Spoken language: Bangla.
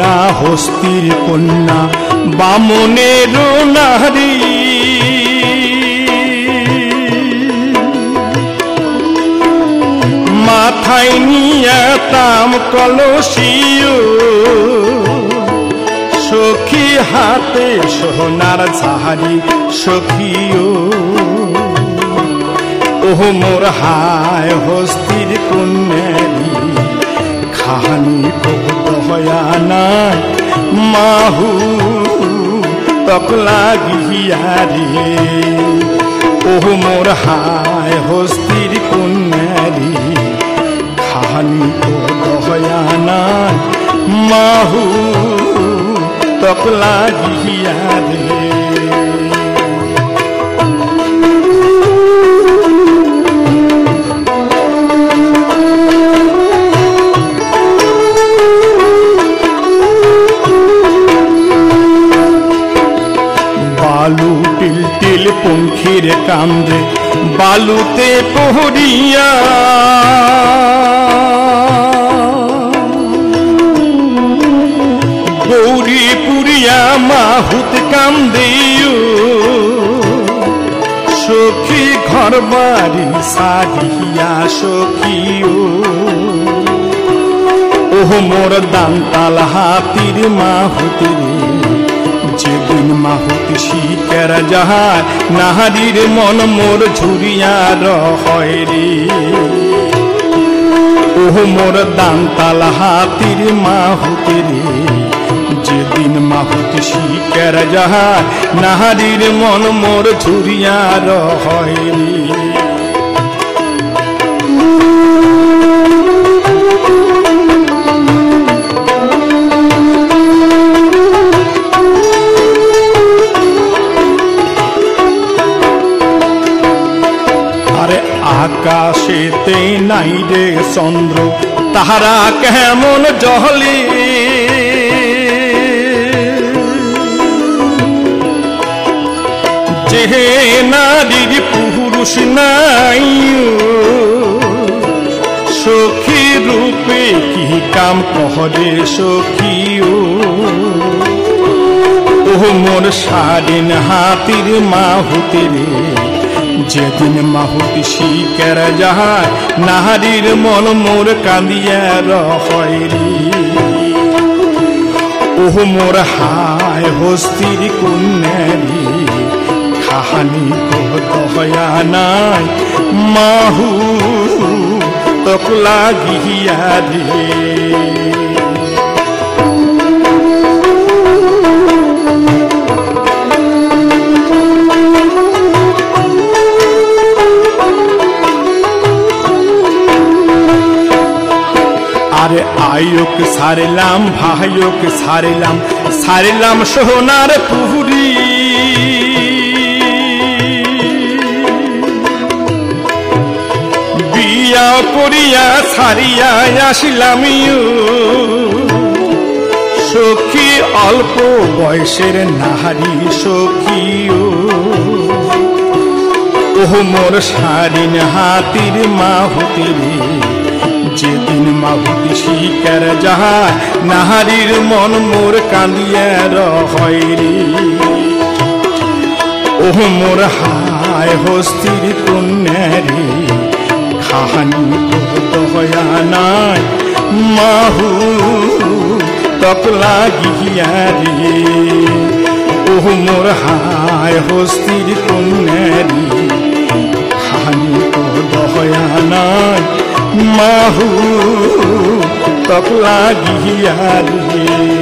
না হস্তির কন্যা বামনের নারী, মাথায় নিয়ে তাম কলসিও, সখী হাতে সোনার ঝাড়ি সখিও। ওহ মোর হায় হস্তির কন্যারি, খানি তো দয়া নাই মাহু তক লাগিয়া রে। ওহ মোর হায় হস্তির কন্যারি, খানি তো দয়া নাই মাহু তক লাগিয়া রে। বালু টিল টিল পঙ্খির কান্দে বালুতে পহরিয়া, গৌরী পুরিয়া মাহুত কান্দিও, সখী ঘর বাড়ি সারিয়া সখিও। ওহ মোর দান্তাল হাতির মাহুতিরে, যেদিন মাহুতি শিকার যাহার নাহারির মন মোর ঝুরিয়া রয় রে। ওহ মোর দান্তাল হাতির মাহুতিরে, যেদিন মাহুতি শিকার যাহার নাহারির মন মোর ঝুরিয়া রয় রে। আকাশেতে নাই রে চন্দ্র, তাহারা কেমন জহলি, যে নারীর পুরুষ নাই, সখী রূপে কি কাম কহরে সখিও। ওহ মোর স্বাধীন হাতির মাহুতিরে, যেদিন মাহুতি শিকার যাহার নাহারির মন মোর কান্দিয়া রয় রে। ওহ মোর হায় হস্তির কন্যারি, খাহানি তো দয়া নাই মাহু তক লাগিয়া রে। আরে আয়োক সারিলাম ভাইয়োক সারিলাম, সারিলাম সোনার পুহুরি, বিয়া করিয়া সারিয়া আসিলাম সখী অল্প বয়সের নাহারি সখিও। ওহ মোর স্বাধীন হাতির মাহুতিরে, যেদিন মাহুতি শিকার যাহার নাহারির মন মোর কান্দিয়া রয় রে। ওহ মোর হায় হস্তির কন্যারি, খাহানি তো দয়া নাই মাহু তক লাগিয়া রে। ওহ মোর হায় হস্তির কন্যারি, খাহানি তো দয়া নাই মাহু তক লাগিয়া রে।